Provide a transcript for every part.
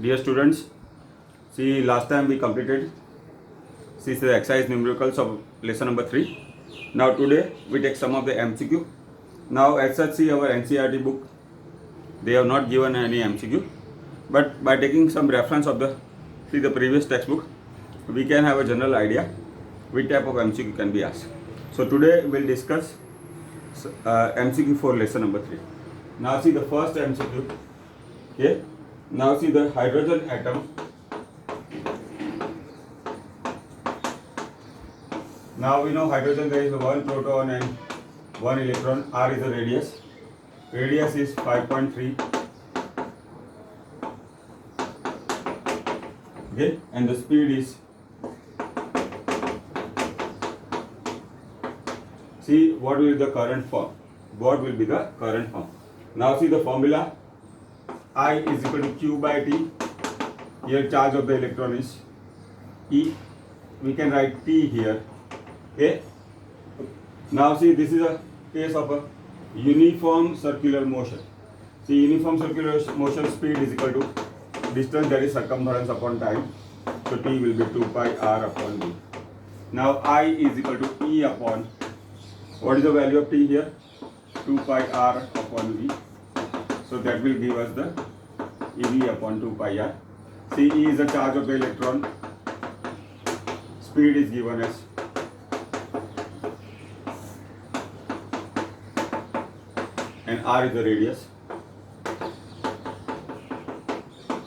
Dear students, see last time we completed the exercise numericals of lesson number 3. Now today we take some of the MCQ. Now as such, see our NCERT book, they have not given any MCQ, but by taking some reference of the previous textbook, we can have a general idea which type of MCQ can be asked. So today we'll discuss MCQ for lesson number 3. Now see the first MCQ. Okay. Now see the hydrogen atom. Now we know hydrogen, there is one proton and one electron. R is the radius. Radius is 5.3. Okay, and the speed is, see what will be the current form. What will be the current form? Now see the formula. I is equal to Q by T. Here charge of the electron is E. We can write T here. Okay. Now see, this is a case of a uniform circular motion. See, uniform circular motion speed is equal to distance, that is circumference upon time. So T will be 2 pi R upon V. Now I is equal to E upon, what is the value of T here? 2 pi R upon V. So that will give us the EV upon 2 pi R. C E is the charge of the electron. Speed is given as and R is the radius.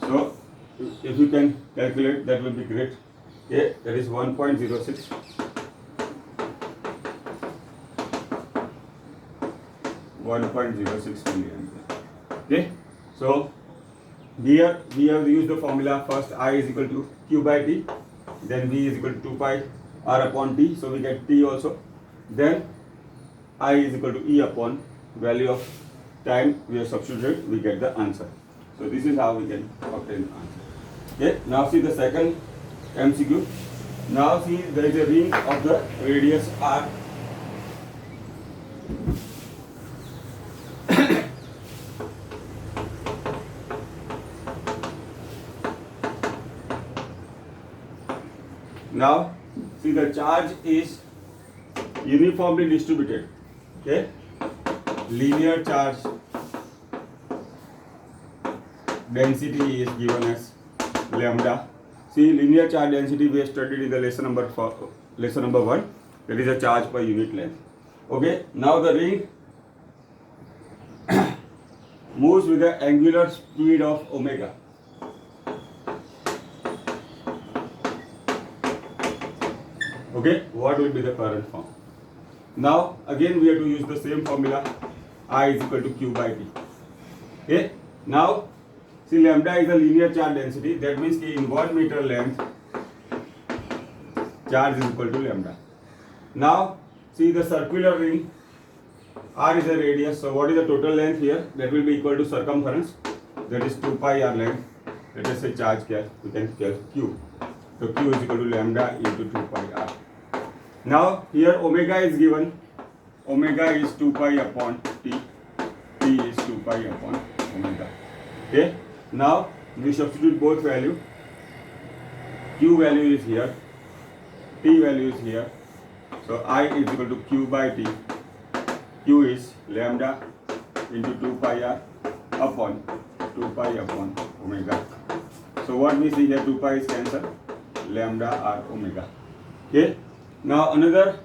So if you can calculate, that will be great. Okay, that is 1.06. 1.06 milliampere. Okay, so here we have used the formula. First I is equal to Q by T, then V is equal to 2 pi R upon T, so we get T also. Then I is equal to E upon value of time we have substituted, we get the answer. So this is how we can obtain the answer. Okay, now see the second MCQ. Now see, there is a ring of the radius R. Now see, the charge is uniformly distributed. Okay, linear charge density is given as lambda. See, linear charge density we have studied in the lesson number 1. That is a charge per unit length. Okay, now the ring moves with the angular speed of omega. Okay, what will be the current form? Now again we have to use the same formula. I is equal to Q by T. Okay, now see, lambda is a linear charge density. That means in 1 meter length, charge is equal to lambda. Now see the circular ring. R is the radius. So what is the total length here? That will be equal to circumference. That is 2 pi R length. Let us say charge here. We can calculate Q. So Q is equal to lambda into 2 pi R. Now here omega is given. Omega is 2 pi upon T. T is 2 pi upon omega. Okay. Now we substitute both value. Q value is here. T value is here. So I is equal to Q by T. Q is lambda into 2 pi R upon 2 pi upon omega. So what we see here, 2 pi is cancelled. Lambda R omega. Okay. Now another,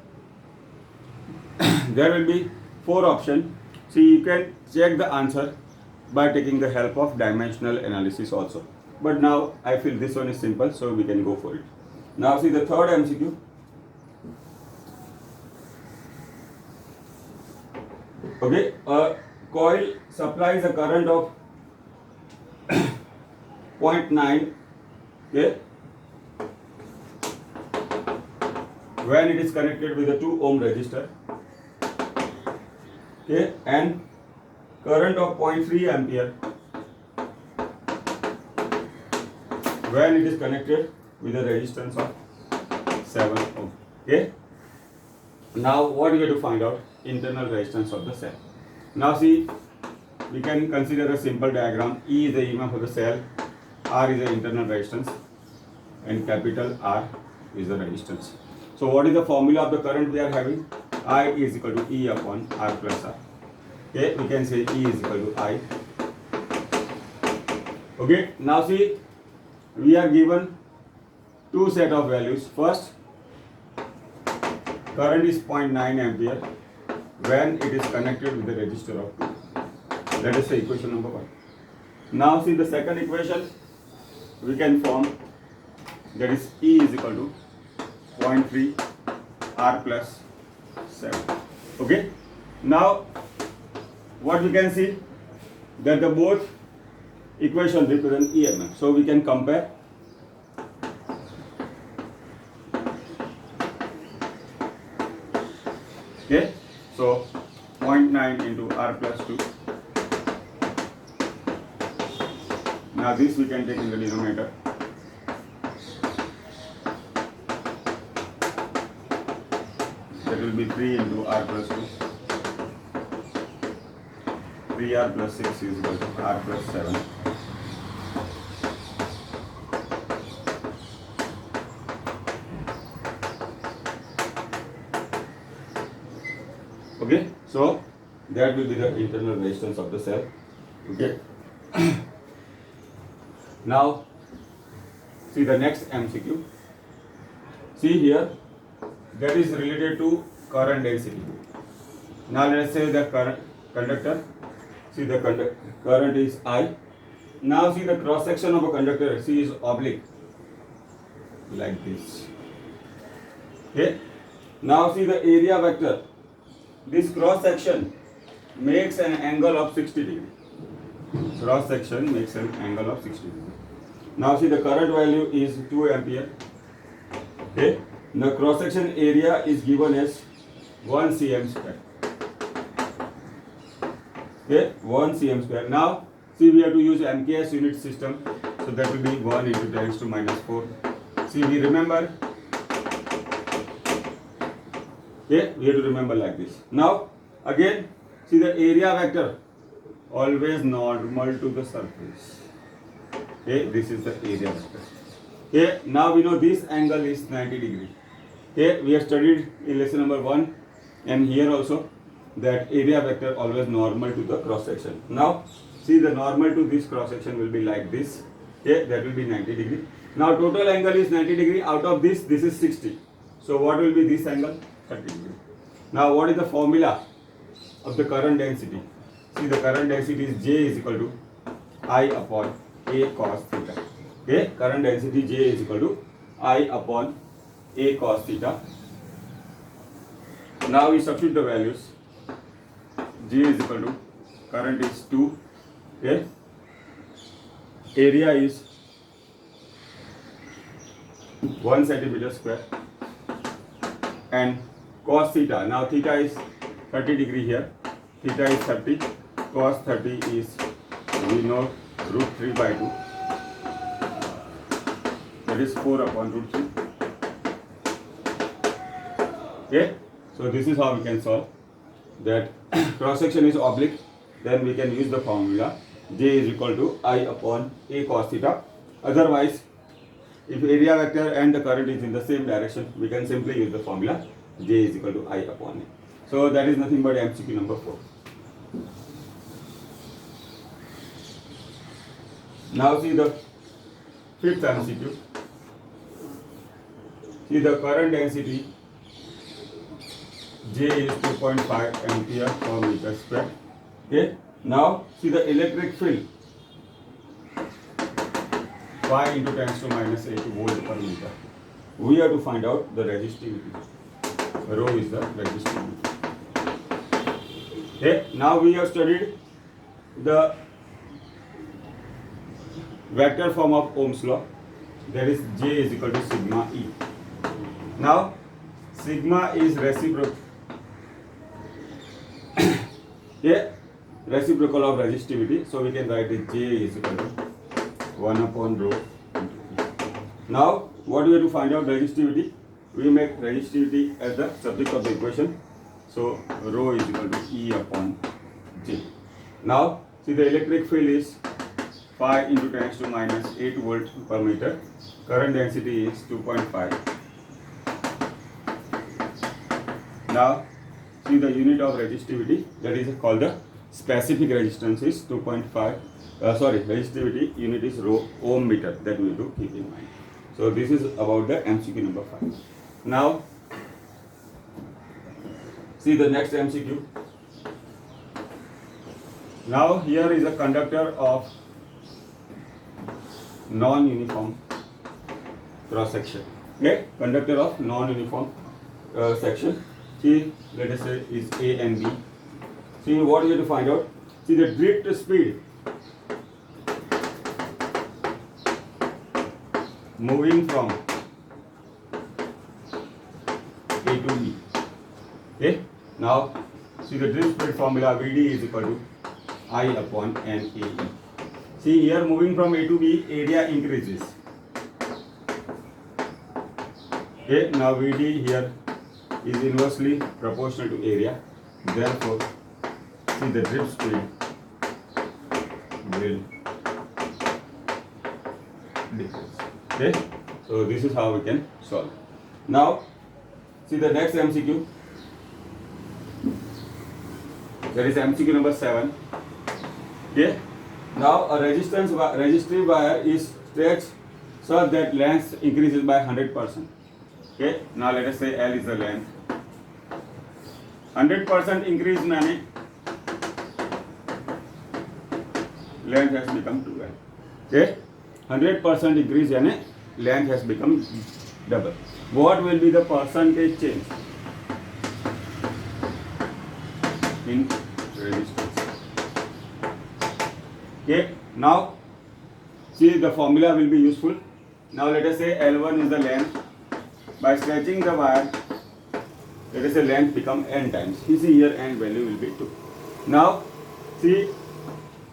there will be 4 options. See, you can check the answer by taking the help of dimensional analysis also. But now I feel this one is simple, so we can go for it. Now see the third MCQ. Okay, a coil supplies a current of 0.9. Okay, when it is connected with a 2 ohm resistor. Okay, and current of 0.3 ampere when it is connected with a resistance of 7 ohm. Okay, now what we have to find out? Internal resistance of the cell. Now see, we can consider a simple diagram. E is the EMF of the cell, R is the internal resistance and capital R is the resistance. So what is the formula of the current we are having? I is equal to E upon R plus R. Okay, we can say E is equal to I. Okay, now see, we are given two set of values. First, current is 0.9 ampere when it is connected with the resistor of 2. That is the equation number 1. Now see the second equation, we can form, that is E is equal to 0.3 R plus 7. Okay, now what we can see, that the both equation represent EMF. So we can compare. Okay, so 0.9 into R plus 2. Now this we can take in the denominator. That will be 3 into R plus 2. 3R plus 6 is equal to R plus 7. Okay, so that will be the internal resistance of the cell. Okay. Now, see the next MCQ. See here, that is related to current density. Now let us say the current conductor. See the current is I. Now see the cross section of a conductor. See is oblique, like this. Okay. Now see the area vector. This cross section makes an angle of 60 degree. Cross section makes an angle of 60 degree. Now see the current value is 2 ampere. Okay. The cross section area is given as 1 cm square. Okay, 1 cm square. Now see we have to use MKS unit system. So that will be 1 into 10 to minus 4. See we remember. Okay, we have to remember like this. Now again see the area vector always normal to the surface. Okay, this is the area vector. Okay, now we know this angle is 90 degree. Okay, we have studied in lesson number 1 and here also that area vector always normal to the cross section. Now see the normal to this cross section will be like this. Okay, that will be 90 degree. Now total angle is 90 degree. Out of this is 60. So what will be this angle? 30 degree. Now what is the formula of the current density? See the current density is J is equal to I upon A cos theta. Okay, current density J is equal to I upon A cos theta. Now we substitute the values. J is equal to, current is 2. Okay, area is 1 centimeter square and cos theta. Now theta is 30 degree here. Theta is 30. Cos 30 is, we know, root 3 by 2. That is 4 upon root 3. Okay, so this is how we can solve that. Cross section is oblique, then we can use the formula J is equal to I upon A cos theta. Otherwise, if area vector and the current is in the same direction, we can simply use the formula J is equal to I upon A. So that is nothing but MCQ number 4. Now see the fifth MCQ. See the current density J is 2.5 ampere per meter square. Okay. Now see the electric field 5 into 10 to minus 8 volt per meter. We have to find out the resistivity. Rho is the resistivity. Okay. Now we have studied the vector form of Ohm's law. That is J is equal to sigma E. Now sigma is reciprocal. Yeah, reciprocal of resistivity. So we can write it J is equal to 1 upon rho. Now what we have to find out resistivity? We make resistivity as the subject of the equation. So rho is equal to E upon J. Now see the electric field is 5 into 10 to minus 8 volt per meter. Current density is 2.5. Now see the unit of resistivity, that is called the specific resistance is 2.5. Resistivity unit is ohm meter, that we have to keep in mind. So this is about the MCQ number 5. Now see the next MCQ. Now here is a conductor of non-uniform cross section. Okay, conductor of non-uniform section. See, let us say is A and B. See what you have to find out. See the drift speed moving from A to B. Okay. Now see the drift speed formula, Vd is equal to I upon NAE. See here, moving from A to B, area increases. Okay. Now Vd here is inversely proportional to area. Therefore, see the drift speed will decrease. Okay. So this is how we can solve. Now see the next MCQ. That is MCQ number 7. Okay. Now a resistive wire is stretched such that length increases by 100%. Okay. Now let us say L is the length. 100% increase meaning length has become 2L. Okay. 100% increase यानी length has become double. What will be the percentage change in resistance? Okay. Now see the formula will be useful. Now let us say L1 is the length. By stretching the wire, let us say length become n times. You see here n value will be 2. Now see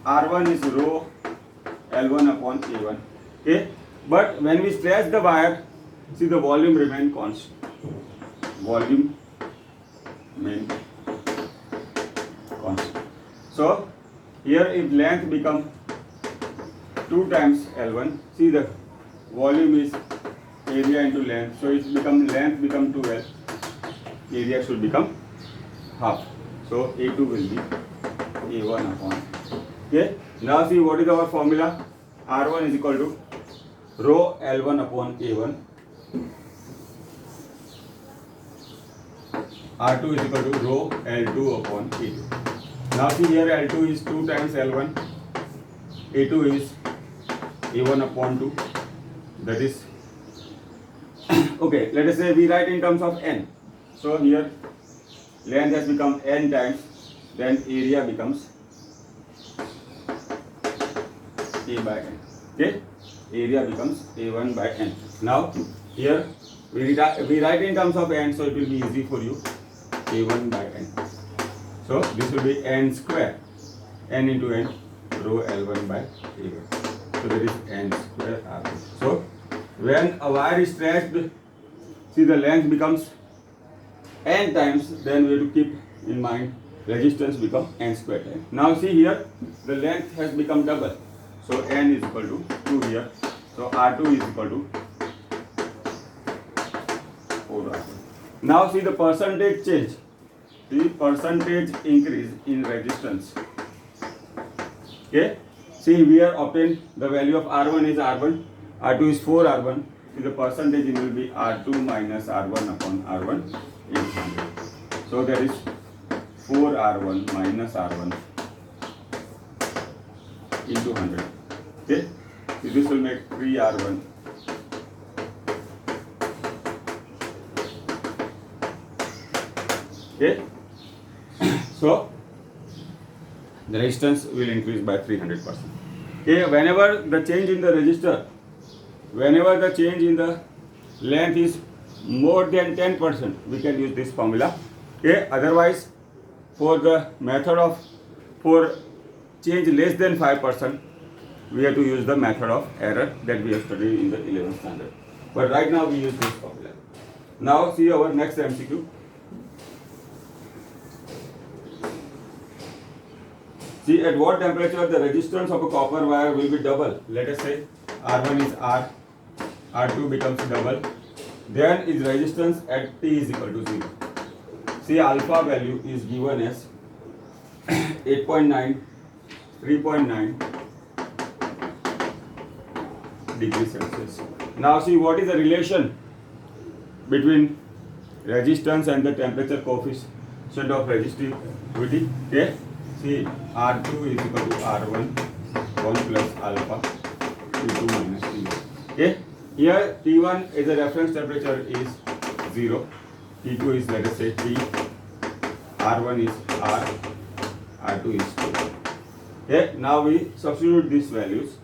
R1 is rho L1 upon A1. Okay. But when we stretch the wire, see the volume remain constant. Volume remain constant. So here if length become 2 times L1, see the volume is area into length. So it become length become 2L. Area should become half. So A2 will be A1 upon. Okay. Now see what is our formula. R1 is equal to rho L1 upon A1. R2 is equal to rho L2 upon A2. Now see here L2 is 2 times L1. A2 is A1 upon 2. That is okay. Let us say we write in terms of n. So here length has become n times, then area becomes A by n. Okay. Area becomes A1 by n. Now here we write in terms of n, so it will be easy for you. A1 by n. So this will be n square. N into n, rho L1 by A1. So that is n square R1. So when a wire is stretched, see the length becomes n times, then we have to keep in mind resistance become n square time. Now see here the length has become double. So n is equal to 2 here. So R2 is equal to 4R2. Now see the percentage change. The percentage increase in resistance. Okay. See we have obtained the value of R1 is R1. R2 is 4R1. See the percentage will be R2 minus R1 upon R1 is 100. So that is 4R1 minus R1 into 100. Okay. So this will make 3R1 okay. So the resistance will increase by 300%. Okay. Whenever the change in the resistor, whenever the change in the length is more than 10%, we can use this formula. Okay. Otherwise, for the method of for change less than 5%, we have to use the method of error that we have studied in the 11th standard. But right now we use this formula. Now see our next MCQ. See at what temperature the resistance of a copper wire will be double. Let us say R1 is R, R2 becomes double. Then its resistance at T is equal to 0. See alpha value is given as 8.9, 3.9 degrees Celsius. Now see what is the relation between resistance and the temperature coefficient of resistivity. Okay. See R2 is equal to R1, 1 plus alpha, T2 minus T1. Okay. Here T1 is a reference temperature is 0. T2 is, let us say, T. R1 is R. R2 is 2. Okay. Now we substitute these values.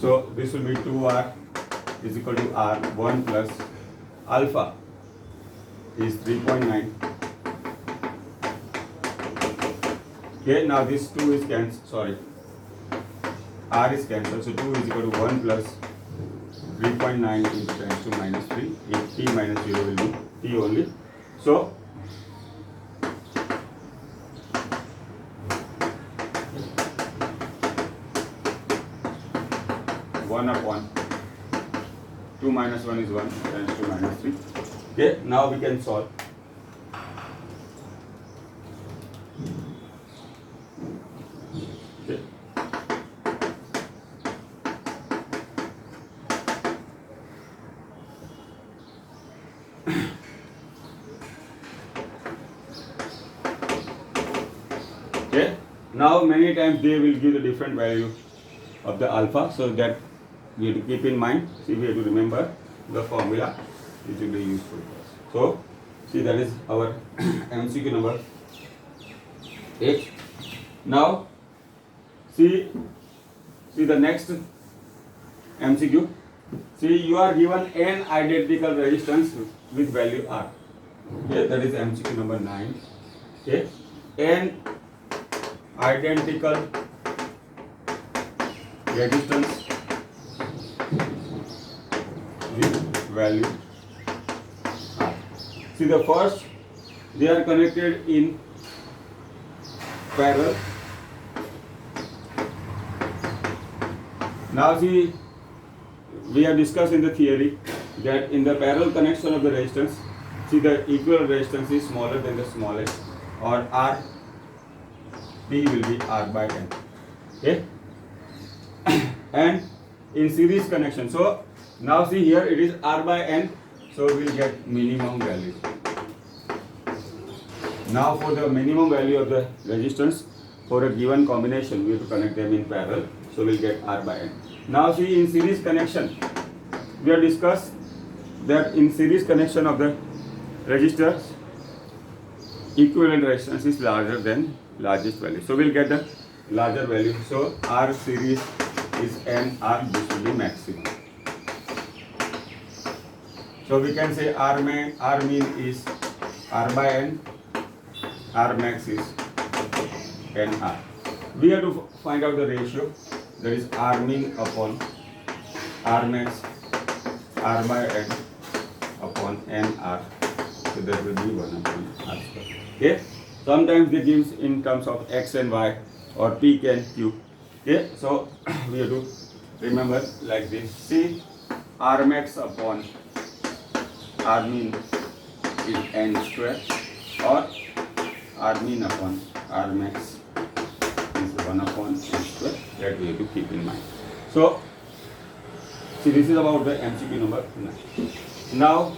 So this will be 2R is equal to R1 plus alpha is 3.9. Okay, now this 2 is cancelled, sorry, R is cancelled, so 2 is equal to 1 plus 3.9 into 10 to minus 3, if T minus 0 will be T only. So 1 upon 2 minus 1 is 1, 10 to minus 3. Okay, now we can solve. Okay. Okay, now many times they will give the different value of the alpha, so that we have to keep in mind. See, we have to remember the formula which will be useful. So, see, that is our MCQ number 8. Now, see the next MCQ. See, you are given n identical resistance with value R. Okay, that is MCQ number 9. Okay, n identical resistance with value R. See, the first, they are connected in parallel. Now see, we have discussed in the theory that in the parallel connection of the resistance, see, the equivalent resistance is smaller than the smallest, or R, P will be R by N. Okay, and in series connection, so now see here it is R by N, so we will get minimum value. Now for the minimum value of the resistance for a given combination, we have to connect them in parallel, so we will get R by N. Now see, in series connection, we have discussed that in series connection of the resistors, equivalent resistance is larger than largest value, so we will get the larger value. So R series is N R, this will be maximum. So we can say R mean is R by N, R max is N R. We have to find out the ratio, that is R min upon R max, R by N upon N R. So that will be 1 upon R square. Okay. Sometimes they gives in terms of X and Y or P and Q. Okay. So we have to remember like this. See, R max upon R min is N square, or R min upon R max is 1 upon N square. That we have to keep in mind. So, see, this is about the MCQ number 9. Now,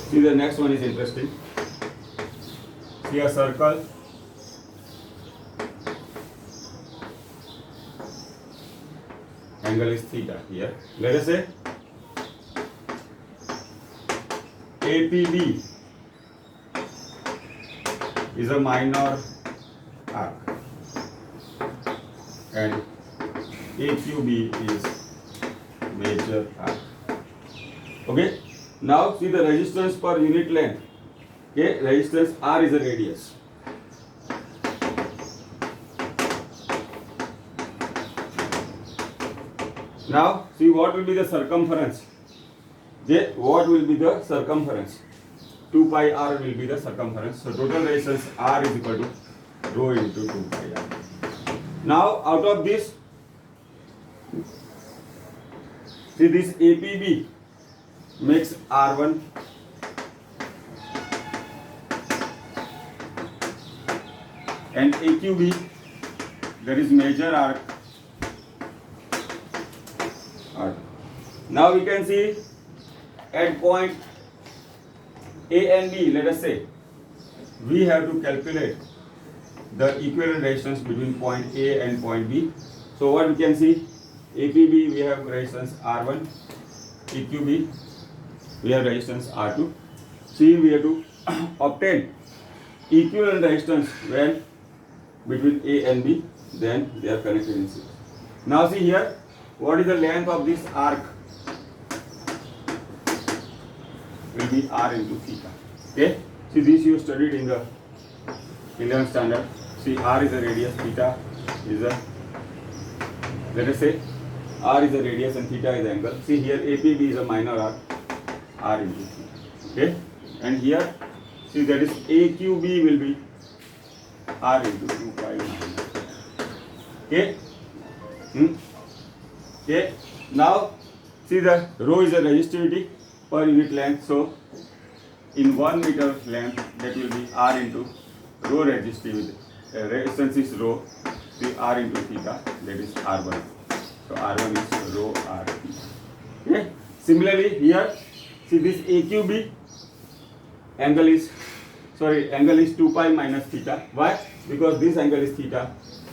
see, the next one is interesting. See a circle. Angle is theta here. Let us say APB is a minor arc and AQB is major arc. Okay. Now see the resistance per unit length. Okay, resistance R is a radius. Now see what will be the circumference. What will be the circumference? 2 pi r will be the circumference. So total resistance R is equal to rho into 2 pi r. Now out of this, see this APB makes R1 and AQB, that is major arc R. Now we can see at point A and B, let us say, we have to calculate the equivalent resistance between point A and point B. So what we can see, APB we have resistance R1, AQB we have resistance R2. See, we have to obtain equivalent resistance when between A and B, then they are connected in series. Now see here, what is the length of this arc? Will be R into theta. Okay? See, this you studied in the 11th standard. See, R is the radius, theta is the, let us say, R is the radius and theta is the angle. See here, APB is a minor arc, R into theta. Okay? And here, see, that is AQB will be R into 2 pi minus. Okay? Okay? Now, see the rho is the resistivity per unit length. So, in 1 meter length, that will be R into rho resistivity. Resistance is rho, see R into theta, that is R1. So, R1 is rho R theta. Okay? Similarly, here, see this AQB angle is 2 pi minus theta. Why? Because this angle is theta.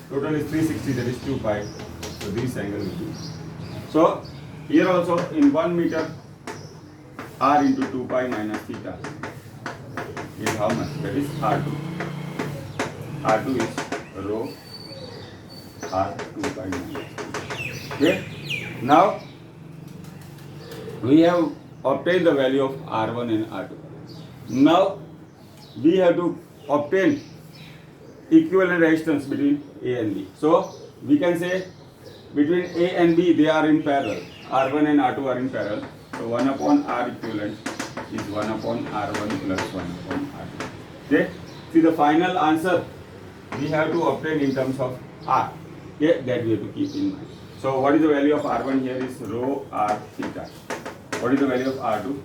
Total is 360, that is 2 pi. So this angle will be. So here also in 1 meter, R into 2 pi minus theta is how much? That is R2. R2 is rho R 2 pi minus theta. Okay? Now we have obtained the value of R1 and R2. Now we have to obtain equivalent resistance between A and B. So we can say between A and B they are in parallel. R1 and R2 are in parallel. So 1 upon R equivalent is 1 upon R1 plus 1 upon R2. Okay? See, the final answer we have to obtain in terms of R. Okay? That we have to keep in mind. So what is the value of R1 here is rho R theta. What is the value of R2?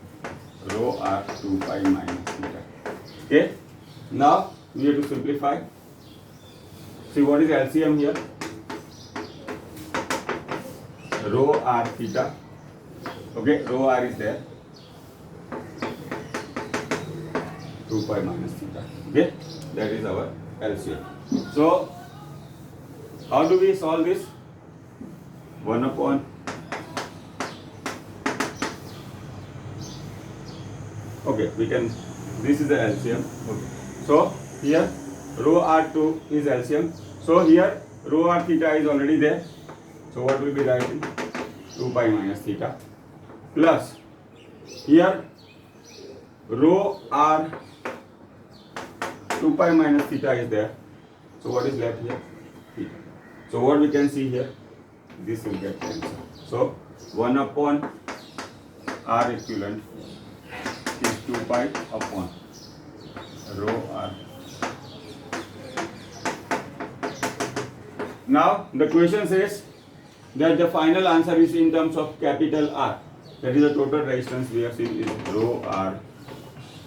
Rho R 2 pi minus theta. Okay? Now we have to simplify. See, what is LCM here? Rho R theta. Okay, rho R is there. 2 pi minus theta. Okay, that is our LCM. So, how do we solve this? 1 upon. Okay, we can. This is the LCM. Okay. So here rho R2 is LCM. So here rho R theta is already there. So what will be writing? 2 pi minus theta plus here rho R 2 pi minus theta is there. So what is left here? Theta. So what we can see here? This will get cancelled. So 1 upon R equivalent is 2 pi upon rho R. Now the question says that the final answer is in terms of capital R. That is the total resistance we have seen is rho R,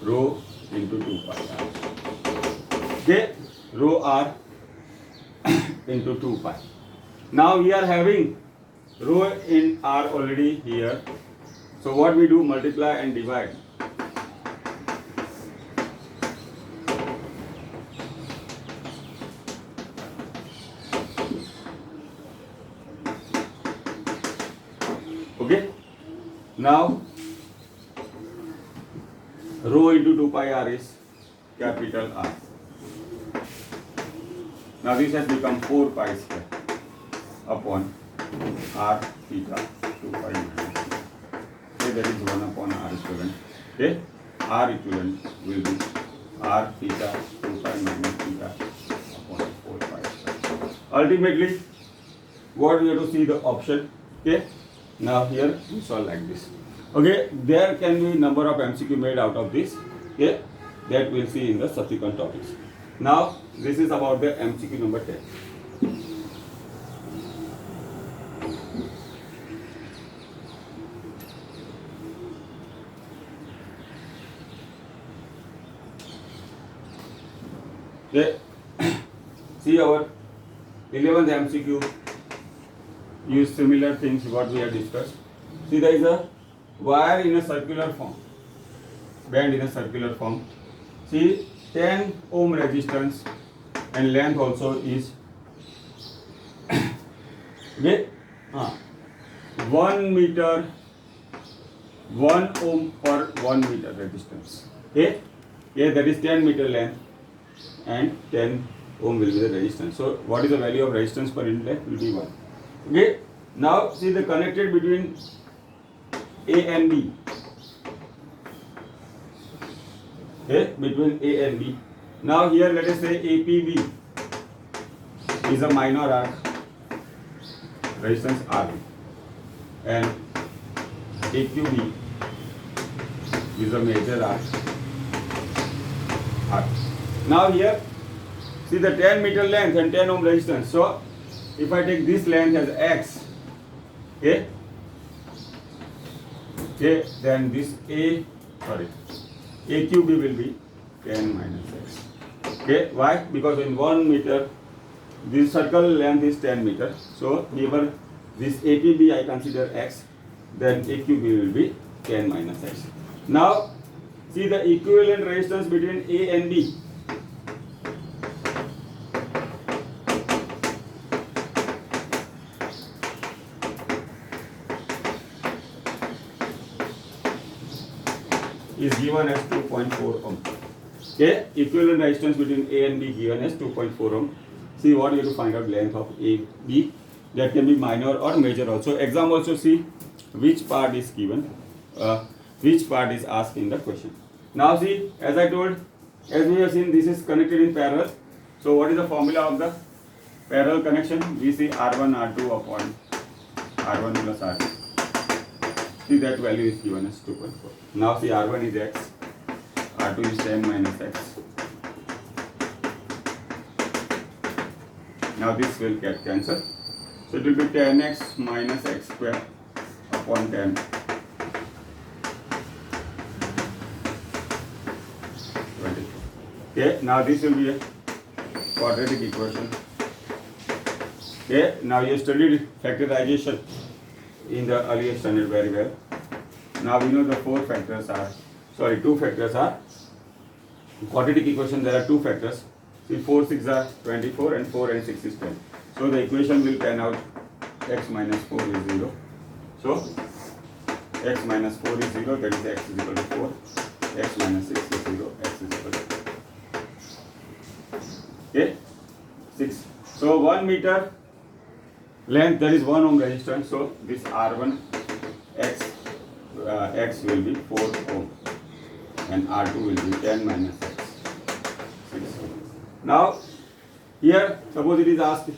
rho into 2 pi R. Okay, rho R into 2 pi. Now we are having rho in R already here. So what we do? Multiply and divide. Okay. Now rho into 2 pi R is capital R. Now this has become 4 pi square upon R theta 2 pi minus theta. Okay, that is 1 upon R equivalent. Okay, R equivalent will be R theta 2 pi minus theta upon 4 pi square. Ultimately, what we have to see the option. Okay, Now here we solve like this. Okay, there can be number of MCQ made out of this. Okay, that we'll see in the subsequent topics. Now this is about the MCQ number 10. Okay, see our 11th MCQ use similar things what we have discussed. See, there is a wire in a circular form, band in a circular form. See, 10 ohm resistance and length also is okay, 1 meter, 1 ohm per 1 meter resistance. Okay, yeah, that is 10 meter length and 10 ohm will be the resistance. So what is the value of resistance per unit length? Will be 1. Okay, now see the connected between A and B. Okay, between A and B. Now here let us say APB is a minor arc, resistance R, and AQB is a major arc, R. Now here see the 10 meter length and 10 ohm resistance. So if I take this length as X, okay, then this AQB will be 10 minus X. Okay, why? Because in 1 meter, this circle length is 10 meter. So here this APB I consider X, then AQB will be 10 minus X. Now see the equivalent resistance between A and B. Is given as 2.4 ohm. Okay, equivalent resistance between A and B given as 2.4 ohm. See what you have to find out length of AB. That can be minor or major also. Exam also see which part is given, which part is asked in the question. Now see, as I told, as we have seen, this is connected in parallel. So what is the formula of the parallel connection? We see R1 R2 upon R1 plus R2. See that value is given as 2.4. Now see R1 is X, R2 is 10 minus X. Now this will get cancelled. So it will be 10x minus x square upon 10. 20. Okay, now this will be a quadratic equation. Okay, now you studied factorization in the earlier standard very well. Now we know the two factors are quadratic equation. There are two factors. See, 4 6 are 24 and 4 and 6 is 10. So the equation will pan out x minus 4 is 0. So x minus 4 is 0, that is x is equal to 4. X minus 6 is 0, x is equal to 4. Okay, 6. So 1 meter length, that is 1 ohm resistance. So this R1 x will be 4 ohm and R2 will be 10 minus x. 6. Now here suppose it is asked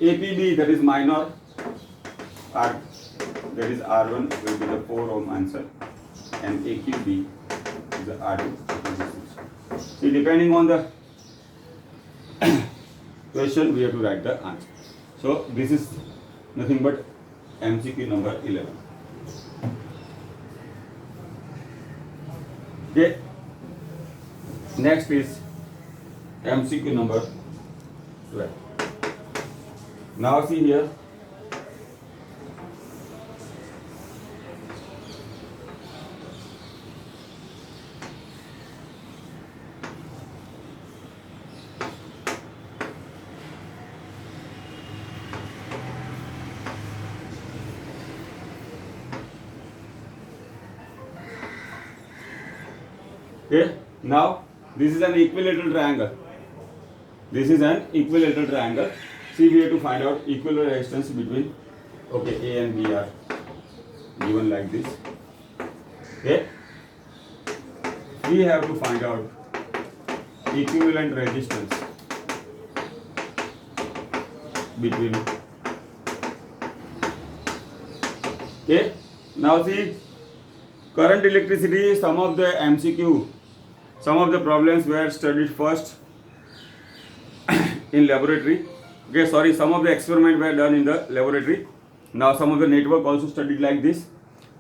APB, that is minor arc, that is R1 will be the 4 ohm answer, and AQB is the R2. See, depending on the question we have to write the answer. So this is nothing but MCQ number 11. Okay. Next is MCQ number 12. Now see here. Okay, now this is an equilateral triangle. This is an equilateral triangle. See, we have to find out equivalent resistance between A and B are given like this. Okay, we have to find out equivalent resistance between Okay. Now see, current electricity, some of the MCQ, some of the problems were studied first in laboratory. Okay, sorry, some of the experiments were done in the laboratory. Now some of the network also studied like this.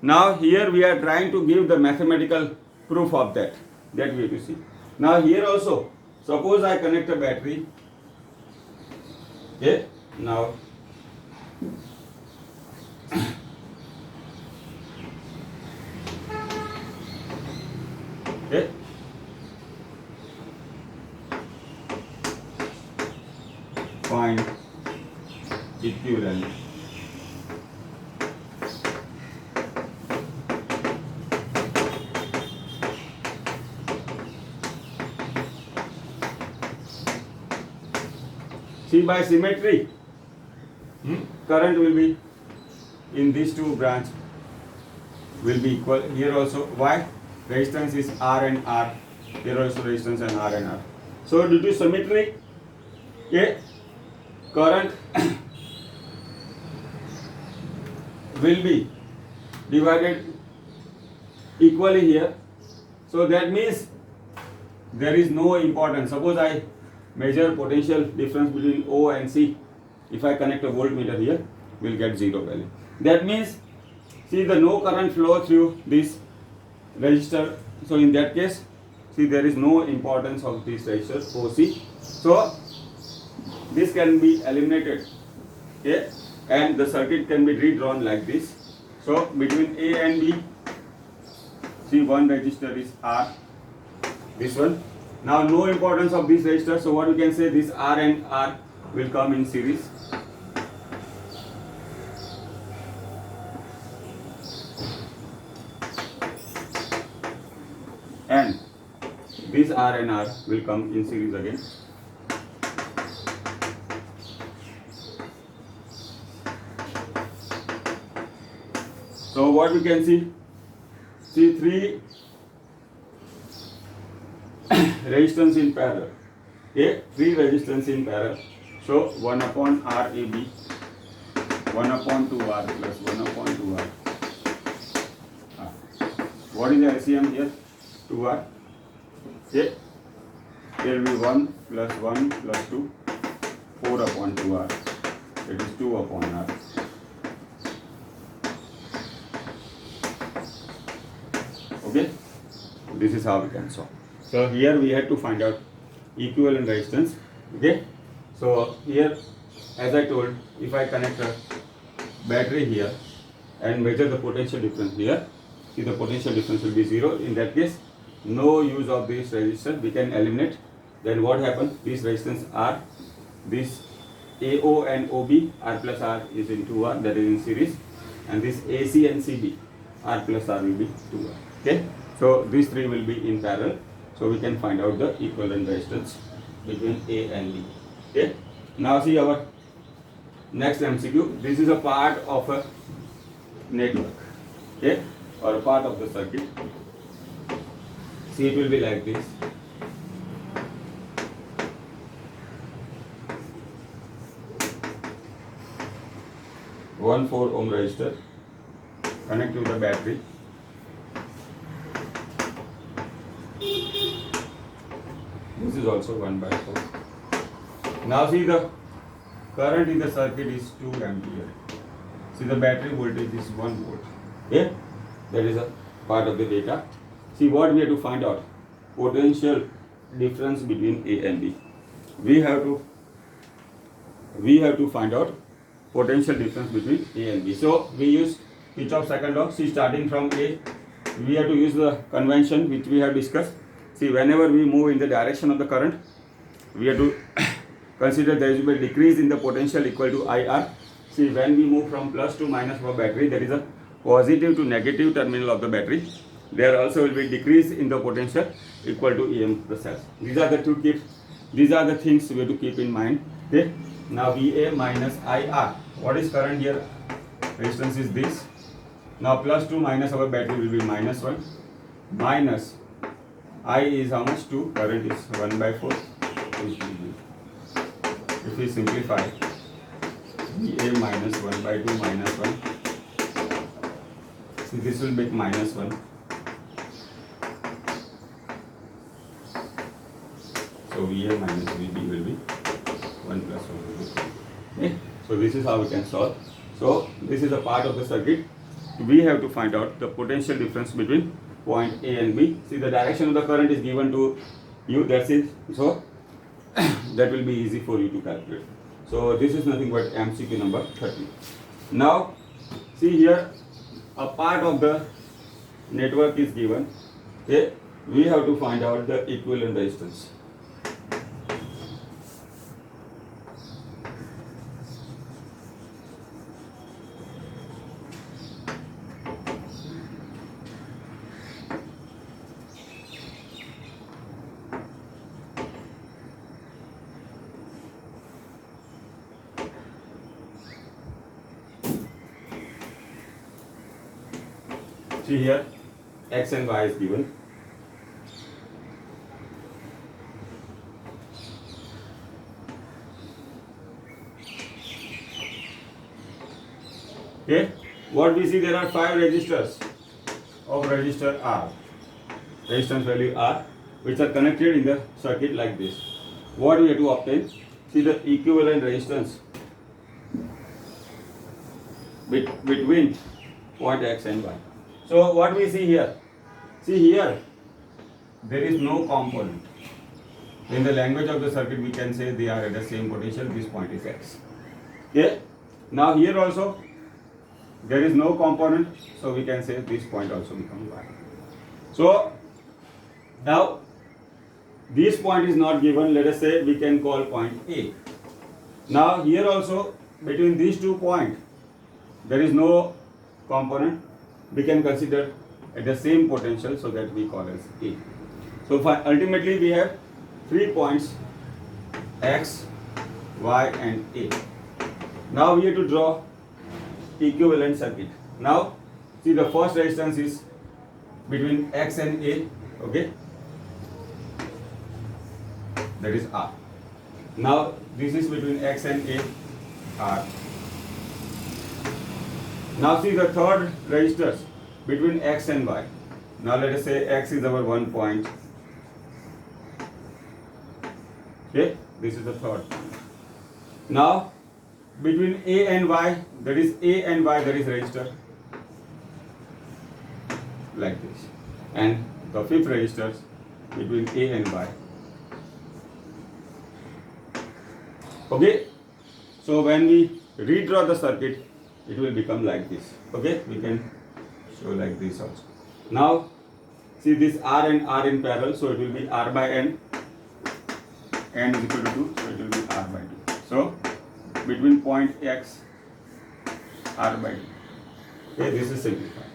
Now here we are trying to give the mathematical proof of that we have to see. Now here also, suppose I connect a battery. Okay, now okay, find equivalent. See, by symmetry, current will be in these two branch will be equal. Here also, why? Resistance is R and R. Here also resistance and R and R. So due to symmetry, okay, current will be divided equally here. So that means there is no importance. Suppose I measure potential difference between O and C. If I connect a voltmeter here, we'll get zero value. That means, see, the no current flow through this resistor. So in that case, see, there is no importance of this resistor OC. So this can be eliminated. Okay, and the circuit can be redrawn like this. So between A and B, see, one resistor is R, this one. Now no importance of this resistor, so what we can say, this R and R will come in series. And this R and R will come in series again. So what we can see three resistance in parallel. Okay, three resistance in parallel. So 1 upon RAB, 1 upon 2R plus 1 upon 2R. What is the LCM here? 2R. Okay, there will be 1 plus 1 plus 2, 4 upon 2R. It is 2 upon R. Okay, this is how we can solve. So here we had to find out equivalent resistance. Okay, so here, as I told, if I connect a battery here and measure the potential difference here, see, the potential difference will be 0. In that case, no use of this resistor, we can eliminate. Then what happens? This resistance R, this AO and OB, R plus R is in 2R, that is in series, and this AC and CB, R plus R will be 2R. Okay, so these three will be in parallel. So we can find out the equivalent resistance between A and B. Okay. Now see our next MCQ. This is a part of a network. Okay, or a part of the circuit. See, it will be like this. One 4 ohm resistor connect to the battery. This is also 1 by 4. Now see, the current in the circuit is 2 ampere. See, the battery voltage is 1 volt. Okay, that is a part of the data. See, what we have to find out? Potential difference between A and B. We have to find out potential difference between A and B. So we use Kirchhoff's second law. See, starting from A, we have to use the convention which we have discussed. See, whenever we move in the direction of the current, we have to consider there will be a decrease in the potential equal to IR. See, when we move from plus to minus of a battery, there is a positive to negative terminal of the battery. There also will be decrease in the potential equal to EM the cells. These are the things we have to keep in mind. Okay. Now VA minus IR. What is current here? Resistance is this. Now plus 2 minus our battery will be minus 1. Minus I is how much? 2. Current is 1 by 4. If we simplify, VA minus 1 by 2 minus 1 See, this will make -1. So VA minus VB will be 1 plus 1 will be 2. Okay. So this is how we can solve. So this is a part of the circuit. We have to find out the potential difference between point A and B. See, the direction of the current is given to you. That's it. So that will be easy for you to calculate. So this is nothing but MCQ number 30. Now see here, a part of the network is given. Okay, we have to find out the equivalent resistance. See here, X and Y is given. Okay, what we see, there are 5 resistors of resistor R, resistance value R, which are connected in the circuit like this. What we have to obtain? See the equivalent resistance between point X and Y. So what we see here? See here, there is no component. In the language of the circuit, we can say they are at the same potential. This point is X. Okay. Now here also, there is no component, so we can say this point also becomes Y. So now this point is not given. Let us say we can call point A. Now here also, between these 2 points, there is no component. We can consider at the same potential, so that we call as A. So ultimately we have 3 points, X, Y and A. Now we have to draw equivalent circuit. Now see, the first resistance is between X and A, okay, that is R. Now this is between X and A, R. Now see the third resistors between X and Y. Now let us say X is our 1 point. Okay, this is the third. Now between A and Y, that is A and Y, there is resistor like this. And the fifth resistors between A and Y. Okay, so when we redraw the circuit, it will become like this. Okay, we can show like this also. Now see, this R and R in parallel, so it will be R by N. N is equal to 2, so it will be R by 2. So between point X, R by 2. Okay, this is simplified.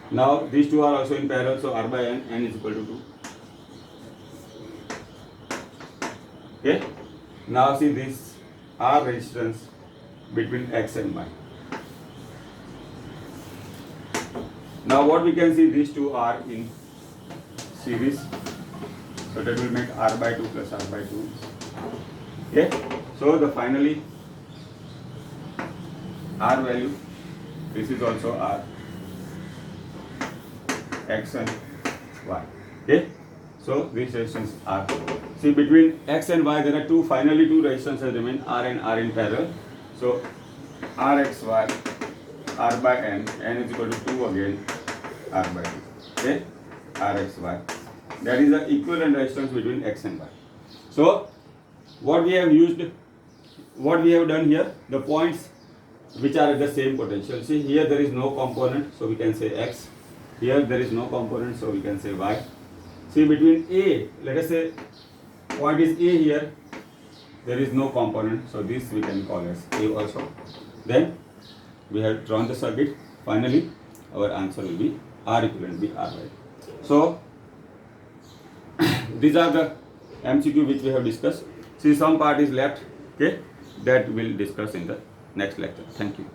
Now these two are also in parallel, so R by N, N is equal to 2. Okay, now see this R resistance between X and Y. Now what we can see, these two are in series, so that will make R by 2 plus R by 2. Okay, so the finally R value, this is also R, X and Y. Okay, so this resistance R. See, between X and Y there are finally two resistances remain, R and R in parallel. So RXY, R by N, N is equal to 2 again, R by 2. Okay, RXY. That is the equivalent resistance between X and Y. So what we have done here, the points which are at the same potential. See, here there is no component, so we can say X. Here there is no component, so we can say Y. See, between A, let us say point is A here, there is no component, so this we can call as A also. Then we have drawn the circuit. Finally our answer will be R equivalent will be R by 2. So these are the MCQ which we have discussed. See, some part is left, okay, that we'll discuss in the next lecture. Thank you.